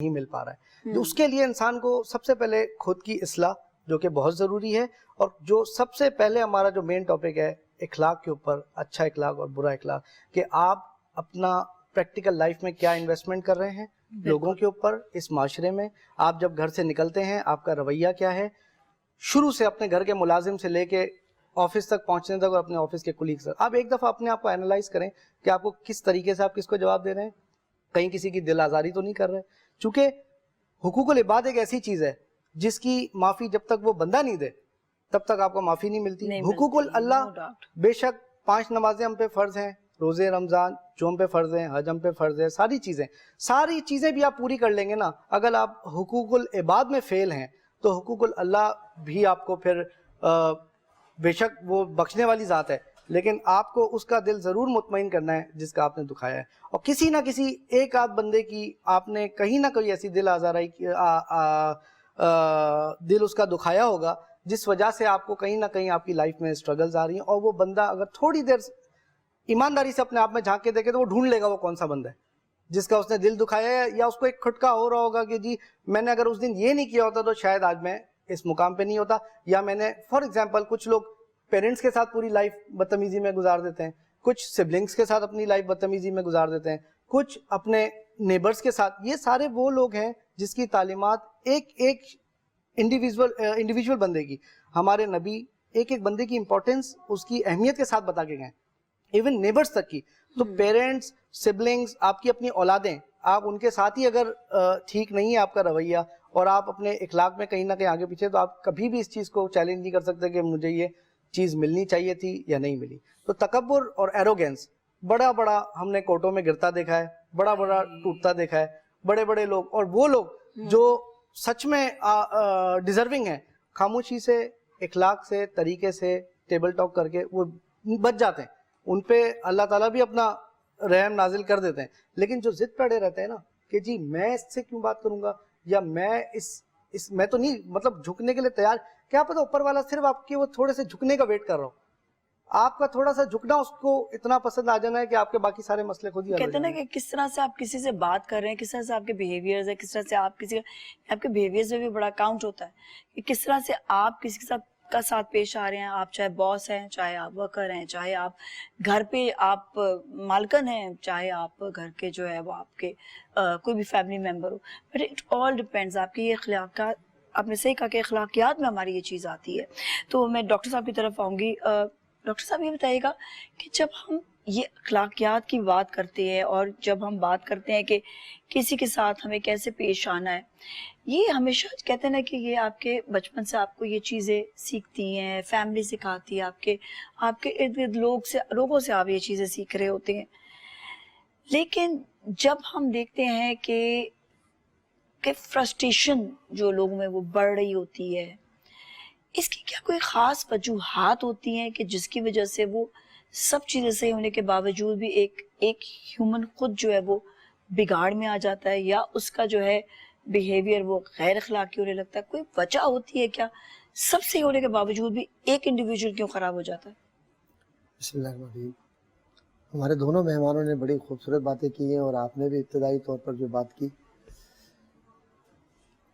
نہیں مل پا رہا ہے. جو اس کے لیے انسان کو سب سے پہلے خود کی اصلاح جو کہ بہت ضروری ہے, اور جو سب سے پہلے ہمارا جو مین ٹاپک ہے اخلاق کے اوپر, اچھا اخلاق اور برا اخلاق, کہ آپ اپنا پریکٹیکل لائف میں کیا انویسٹمنٹ کر رہے ہیں لوگوں کے اوپر, اس معاشرے میں. آپ جب گھر سے نکلتے ہیں آپ کا رویہ کیا ہے, شروع سے اپنے گھر کے ملازم سے لے کے آفس تک پہنچنے تک اور اپنے آفس کے کولیگز تک. آپ ایک دفعہ اپنے آپ کو اینالائز کریں کہ آپ کو کس طریقے سے آپ کس کو جواب دے رہے ہیں, کہیں کسی کی دل آزاری تو نہیں کر رہے. چونکہ حقوق العباد ایک ایسی چیز ہے جس کی معافی جب تک وہ بندہ نہیں دے تب تک آپ کو معافی نہیں ملتی. حقوق اللہ بے شک 5 نمازیں ہم پہ فرض ہیں, روزے رمضان جو ہم پہ فرض ہیں, حج ہم پہ فرض ہے, ساری چیزیں بھی آپ پوری کر لیں گے نا. اگر آپ حقوق العباد میں فیل ہیں تو حقوق اللہ بھی آپ کو پھر بے شک وہ بخشنے والی ذات ہے, لیکن آپ کو اس کا دل ضرور مطمئن کرنا ہے جس کا آپ نے دکھایا ہے. اور کسی نہ کسی ایک آدھ بندے کی آپ نے کہیں نہ کہیں ایسی دل آزارائی دل اس کا دکھایا ہوگا جس وجہ سے آپ کو کہیں نہ کہیں آپ کی لائف میں اسٹرگلز آ رہی ہیں. اور وہ بندہ اگر تھوڑی دیر ایمانداری سے اپنے آپ میں جھانک کے دیکھے تو وہ ڈھونڈ لے گا وہ کون سا بندہ ہے جس کا اس نے دل دکھایا ہے, یا اس کو ایک کھٹکا ہو رہا ہوگا کہ جی میں نے اگر اس دن یہ نہیں کیا ہوتا تو شاید آج میں اس مقام پہ نہیں ہوتا. یا میں نے فار ایگزامپل کچھ لوگ پیرنٹس کے ساتھ پوری لائف بدتمیزی میں گزار دیتے ہیں, کچھ سبلنگس کے ساتھ اپنی لائف بدتمیزی میں گزار دیتے ہیں, کچھ اپنے نیبرز کے ساتھ. یہ سارے وہ لوگ ہیں جس کی تعلیمات ایک انڈیویجول بندے کی, ہمارے نبی ایک بندے کی امپورٹنس اس کی اہمیت کے ساتھ بتا کے گئے, ایون نیبرز تک کی. تو پیرنٹس, سبلنگس, آپ کی اپنی اولادیں, آپ ان کے ساتھ ہی اگر ٹھیک نہیں ہے آپ کا رویہ اور آپ اپنے اخلاق میں کہیں نہ کہیں آگے پیچھے, تو آپ کبھی بھی اس چیز کو چیلنج نہیں کر سکتے کہ مجھے یہ چیز ملنی چاہیے تھی یا نہیں ملی. تو تکبر اور ایروگینس بڑا ہم نے کورٹوں میں گرتا دیکھا ہے, بڑا ٹوٹتا دیکھا ہے. بڑے لوگ اور وہ لوگ جو سچ میں ڈیزرونگ ہیں, خاموشی سے, اخلاق سے, طریقے سے, ٹیبل ٹاک کر کے وہ بچ جاتے ہیں. ان پہ اللہ تعالیٰ بھی اپنا رحم نازل کر دیتے ہیں. لیکن جو ضد پڑے رہتے ہیں نا کہ جی میں اس سے کیوں بات کروں گا, یا میں میں تو نہیں مطلب جھکنے کے لیے تیار, کیا پتا اوپر والا صرف آپ کے وہ تھوڑے سے جھکنے کا ویٹ کر رہا ہو, آپ کا تھوڑا سا جھکنا اس کو اتنا پسند آ جانا ہے کہ آپ کے باقی سارے مسئلے خود ہی حل ہو کہتے ہیں نا کہ کس طرح سے آپ کسی سے بات کر رہے ہیں, کس طرح سے آپ کے بیہیویئرز ہیں, کس طرح سے آپ کے بیہیویئرز میں بھی بڑا کاؤنٹ ہوتا ہے کہ کس طرح سے آپ کسی کے ساتھ پیش آ رہے ہیں. آپ چاہے باس ہیں, چاہے آپ ورکر ہیں, چاہے آپ گھر پہ آپ مالکن ہیں, چاہے آپ گھر کے جو ہے وہ آپ کے کوئی بھی family member who, but it all depends. آپ کی یہ اخلاقات, آپ نے صحیح کہا کہ اخلاقیات میں ہماری یہ چیز آتی ہے. تو میں ڈاکٹر صاحب کی طرف آؤں گی. ڈاکٹر صاحب یہ بتائیے گا کہ جب ہم یہ اخلاقیات کی بات کرتے ہیں اور جب ہم بات کرتے ہیں کہ کسی کے ساتھ ہمیں کیسے پیش آنا ہے, یہ ہمیشہ کہتے ہیں نا کہ یہ آپ کے بچپن سے آپ کو یہ چیزیں سیکھتی ہیں, فیملی سکھاتی ہے, آپ کے ارد گرد لوگوں سے آپ یہ چیزیں سیکھ رہے ہوتے ہیں. لیکن جب ہم دیکھتے ہیں کہ فرسٹریشن جو لوگوں میں وہ بڑھ رہی ہوتی ہے, اس کی کیا کوئی خاص وجوہات ہوتی ہیں کہ جس کی وجہ سے وہ سب چیزیں صحیح ہونے کے باوجود بھی ایک ہیومن خود جو ہے وہ بگاڑ میں آ جاتا ہے, یا اس کا جو ہے بیہیویئر وہ غیر اخلاقی ہونے لگتا ہے؟ کوئی وجہ ہوتی ہے کیا سب صحیح ہونے کے باوجود بھی ایک انڈیویجول کیوں خراب ہو جاتا ہے؟ بسم اللہ الرحمن الرحیم. ہمارے دونوں مہمانوں نے بڑی خوبصورت باتیں کی ہیں اور آپ نے بھی ابتدائی طور پر جو بات کی,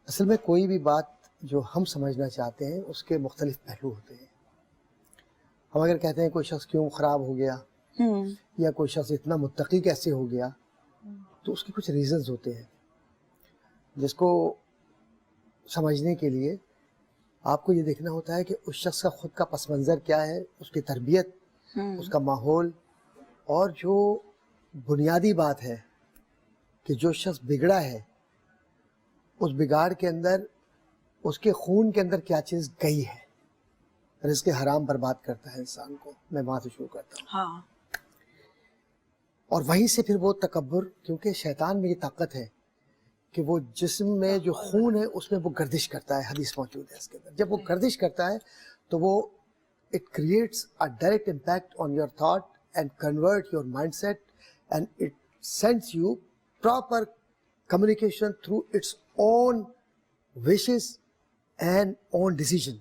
اصل میں کوئی بھی بات جو ہم سمجھنا چاہتے ہیں اس کے مختلف پہلو ہوتے ہیں. ہم اگر کہتے ہیں کوئی شخص کیوں خراب ہو گیا یا کوئی شخص اتنا متقی کیسے ہو گیا, تو اس کے کچھ ریزنز ہوتے ہیں جس کو سمجھنے کے لیے آپ کو یہ دیکھنا ہوتا ہے کہ اس شخص کا خود کا پس منظر کیا ہے, اس کی تربیت, اس کا ماحول, اور جو بنیادی بات ہے کہ جو شخص بگڑا ہے اس بگاڑ کے اندر اس کے خون کے اندر کیا چیز گئی ہے. رزق حرام برباد کرتا ہے انسان کو. میں وہاں سے شروع کرتا ہوں. ہاں. اور وہیں سے پھر وہ تکبر, کیونکہ شیطان میں یہ طاقت ہے کہ وہ جسم میں جو خون ہے اس میں وہ گردش کرتا ہے. حدیث موجود ہے اس کے اندر. جب وہ گردش کرتا ہے تو وہ it creates a direct impact on your thought and convert your mindset, and it sends you proper communication through its own wishes and own decision.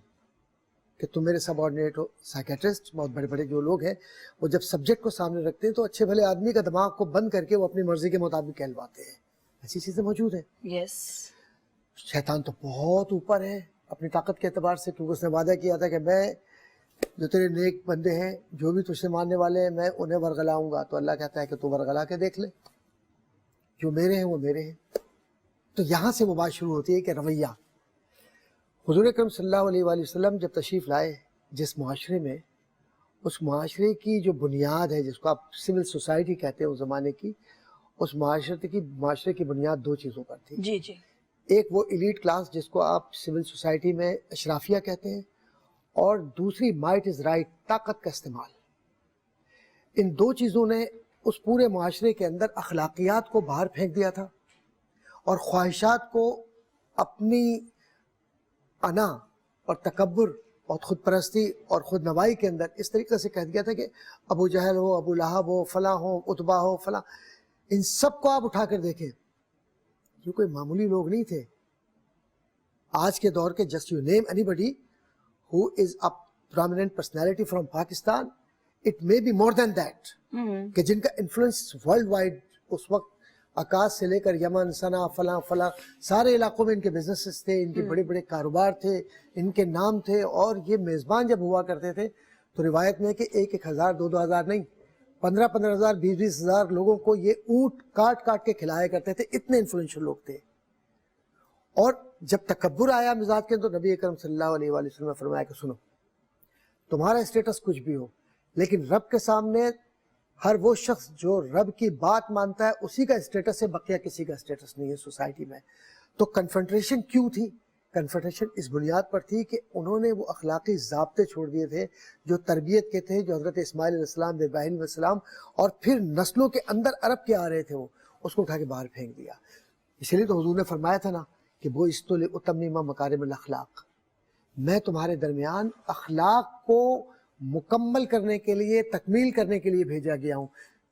کہ تم میرے سب آرڈینیٹ ہو. سائیکیٹرسٹ بہت بڑے بڑے جو لوگ ہیں وہ جب سبجیکٹ کو سامنے رکھتے ہیں تو اچھے بھلے آدمی کا دماغ کو بند کر کے وہ اپنی مرضی کے مطابق کہلواتے ہیں, ایسی چیزیں موجود ہیں. Yes. شیطان تو بہت اوپر ہے اپنی طاقت کے اعتبار سے, کیونکہ اس نے وعدہ کیا تھا کہ میں جو تیرے نیک بندے ہیں, جو بھی تجھ سے ماننے والے ہیں, میں انہیں ورغلاؤں گا. تو اللہ کہتا ہے کہ تو ورغلا کے دیکھ لے, جو میرے ہیں وہ میرے ہیں. تو یہاں سے وہ بات شروع ہوتی ہے کہ رویہ. حضور اکرم صلی اللہ علیہ وآلہ وسلم جب تشریف لائے جس معاشرے میں, اس معاشرے کی جو بنیاد ہے, جس کو آپ سول سوسائٹی کہتے ہیں اس زمانے کی, اس معاشرے کی بنیاد دو چیزوں پر تھی. جی جی. ایک وہ ایلیٹ کلاس جس کو آپ سول سوسائٹی میں اشرافیہ کہتے ہیں, اور دوسری مائٹ از رائٹ, طاقت کا استعمال. ان دو چیزوں نے اس پورے معاشرے کے اندر اخلاقیات کو باہر پھینک دیا تھا, اور خواہشات کو اپنی انا اور تکبر اور خود پرستی اور خود نوائی کے اندر اس طریقے سے کہہ دیا تھا کہ ابو جہل ہو, ابو لہب ہو, فلاں ہو, عتبہ ہو, فلاں, ان سب کو آپ اٹھا کر دیکھیں, یہ کوئی معمولی لوگ نہیں تھے. آج کے دور کے just you name any buddy who is a prominent personality from Pakistan, it may be more than that, کہ جن کا انفلوئنس ورلڈ وائڈ اس وقت آکاش سے لے کر یمن, سنا, فلاں فلاں سارے علاقوں میں ان کے بزنسز تھے, ان کے بڑے بڑے کاروبار تھے, ان کے نام تھے. اور یہ میزبان جب ہوا کرتے تھے تو روایت میں کہ 1,000 2,000 نہیں, 15,000 20,000 لوگوں کو یہ اونٹ کاٹ کاٹ کے کھلایا کرتے تھے. اتنے انفلوئنشل لوگ تھے. اور جب تکبر آیا مزاج کے اندر, نبی اکرم صلی اللہ علیہ وآلہ وسلم نے فرمایا کہ سنو, تمہارا اسٹیٹس کچھ بھی ہو, لیکن رب کے سامنے ہر وہ شخص جو رب کی بات مانتا ہے اسی کا اسٹیٹس ہے, بقیہ کسی کا اسٹیٹس نہیں ہے سوسائٹی میں. تو کنفرنٹریشن کیوں تھی؟ کنفرنٹریشن اس بنیاد پر تھی کہ انہوں نے وہ اخلاقی ضابطے چھوڑ دیے تھے جو تربیت کے تھے, جو حضرت اسماعیل علیہ السلام, ابراہیم علیہ السلام اور پھر نسلوں کے اندر عرب کے آ رہے تھے, وہ اس کو اٹھا کے باہر پھینک دیا. اسی لیے تو حضور نے فرمایا تھا نا کہ وہ استمم مکارم الاخلاق, میں تمہارے درمیان اخلاق کو مکمل کرنے کے لیے, تکمیل کرنے کے لیے بھیجا گیا ہوں.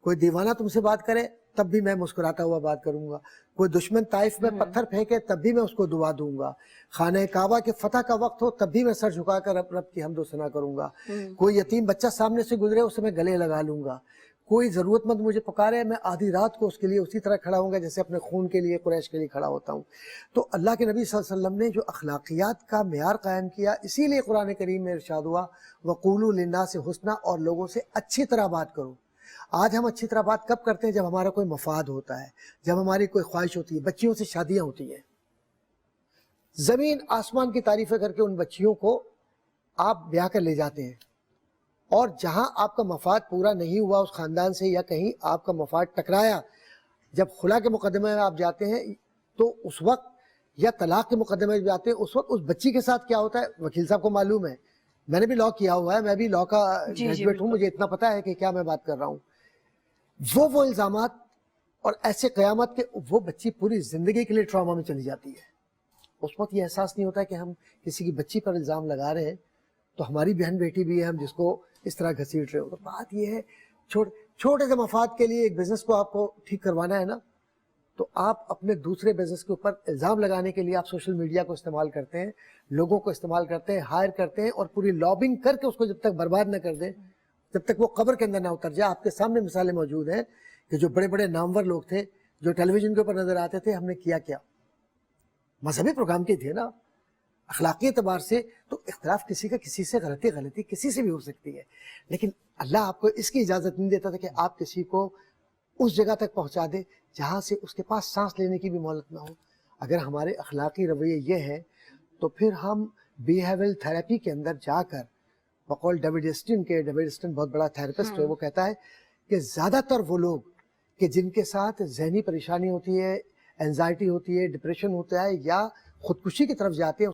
کوئی دیوانہ تم سے بات کرے تب بھی میں مسکراتا ہوا بات کروں گا, کوئی دشمن طائف میں پتھر پھینکے تب بھی میں اس کو دعا دوں گا, خانہ کعبہ کے فتح کا وقت ہو تب بھی میں سر جھکا کر رب کی حمد و ثنا کروں گا, کوئی یتیم بچہ سامنے سے گزرے اسے میں گلے لگا لوں گا, کوئی ضرورت مند مجھے پکارے میں آدھی رات کو اس کے لیے اسی طرح کھڑا ہوں گا جیسے اپنے خون کے لیے, قریش کے لیے کھڑا ہوتا ہوں. تو اللہ کے نبی صلی اللہ علیہ وسلم نے جو اخلاقیات کا معیار قائم کیا, اسی لیے قرآن کریم میں ارشاد ہوا وَقُولُوا لِلنَّاسِ حُسْنًا, اور لوگوں سے اچھی طرح بات کرو. آج ہم اچھی طرح بات کب کرتے ہیں؟ جب ہمارا کوئی مفاد ہوتا ہے, جب ہماری کوئی خواہش ہوتی ہے. بچیوں سے شادیاں ہوتی ہیں, زمین آسمان کی تعریفیں کر کے ان بچیوں کو آپ بیاہ کر لے جاتے ہیں, اور جہاں آپ کا مفاد پورا نہیں ہوا اس خاندان سے, یا کہیں آپ کا مفاد ٹکرایا, جب خلا کے مقدمے میں آپ جاتے ہیں تو اس وقت, یا طلاق کے مقدمے میں جاتے ہیں اس وقت, اس بچی کے ساتھ کیا ہوتا ہے وکیل صاحب کو معلوم ہے, میں نے بھی لاء کیا ہوا ہے, میں بھی لاء کا گریجویٹ ہوں, مجھے اتنا پتا ہے کہ کیا میں بات کر رہا ہوں. وہ الزامات اور ایسے قیامت کے, وہ بچی پوری زندگی کے لیے ٹراما میں چلی جاتی ہے. اس وقت یہ احساس نہیں ہوتا کہ ہم کسی کی بچی پر الزام لگا رہے ہیں تو ہماری بہن بیٹی بھی ہے, ہم جس کو اس طرح گھسیٹ رہے ہو. تو بات یہ ہے, چھوٹے سے مفاد کے لیے ایک بزنس کو آپ کو ٹھیک کروانا ہے نا, تو آپ اپنے دوسرے بزنس کے اوپر الزام لگانے کے لیے آپ سوشل میڈیا کو استعمال کرتے ہیں, لوگوں کو استعمال کرتے ہیں, ہائر کرتے ہیں, اور پوری لابنگ کر کے اس کو جب تک برباد نہ کر دیں, جب تک وہ قبر کے اندر نہ اتر جائے. آپ کے سامنے مثالیں موجود ہیں کہ جو بڑے بڑے نامور لوگ تھے جو ٹیلی ویژن کے اوپر نظر آتے تھے, ہم نے کیا کیا مذہبی پروگرام کے تھے نا, اخلاقی اعتبار سے تو اختلاف کسی کا کسی سے, غلطی کسی سے بھی ہو سکتی ہے, لیکن اللہ آپ کو اس کی اجازت نہیں دیتا تھا کہ آپ کسی کو اس جگہ تک پہنچا دیں جہاں سے اس کے پاس سانس لینے کی بھی مہلت نہ ہو. اگر ہمارے اخلاقی رویے یہ ہے تو پھر ہم بیہیویئرل تھراپی کے اندر جا کر, بقول ڈیوڈ اسٹن بہت بڑا تھراپسٹ ہے, وہ کہتا ہے کہ زیادہ تر وہ لوگ کہ جن کے ساتھ ذہنی پریشانی ہوتی ہے, اینزائٹی ہوتی ہے, ڈپریشن ہوتا ہے, یا خودکشی کی طرف جاتے ہیں,